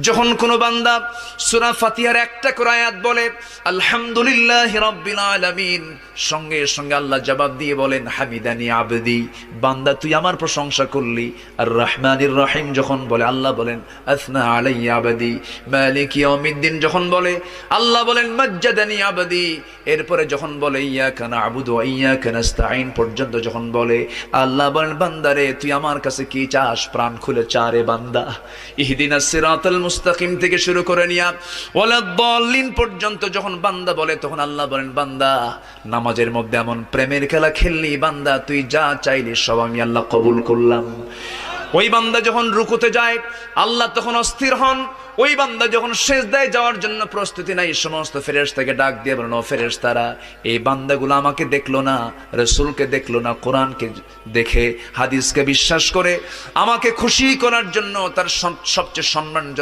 যখন কোনো বান্দা সূরা ফাতিহার একটা করে আয়াত বলে আলহামদুলিল্লাহি রাব্বিল আলামিন, সঙ্গে সঙ্গে আল্লাহ জবাব দিয়ে বলেন হামিদানি আবদি, বান্দা তুই আমার প্রশংসা করলি। আর রহমানির রহিম যখন বলে আল্লাহ বলেন আসনা আলাইয়া আবদি। মালিক ইয়াউমিদ্দিন যখন বলে আল্লাহ বলেন মাজ্জাদানি আবদি। এরপরে যখন বলে ইয়াকা না'বুদু ওয়া ইয়াকা নাস্তাঈন পর্যন্ত যখন বলে আল্লাহ বলেন বান্দারে তুই আমার কাছে কি চাস, প্রাণ খুলে চা রে বান্দা। ইহদিনাস সিরাতাল মুস্তাকিম থেকে শুরু করে নিয়া ওয়ালাদ-দাল্লিন পর্যন্ত যখন বান্দা বলে তখন আল্লাহ বলেন বান্দা নামাজের মধ্যে এমন প্রেমের খেলা খেললি বান্দা, তুই যা চাইলি সব আমি আল্লাহ কবুল করলাম। ওই বান্দা যখন রুকুতে যায় আল্লাহ তখন অস্থির হন। ওই বান্দা যখন সিজদায় যাওয়ার জন্য প্রস্তুতি নাই, সমস্ত ফেরেশতাকে ডাক দিয়ে বলেন ও ফেরেশতারা, এই বান্দাগুলো আমাকে দেখলো না, রাসূলকে দেখলো না, কোরআনকে দেখে হাদিসকে বিশ্বাস করে আমাকে খুশি করার জন্য তার সবচেয়ে সম্মানজনক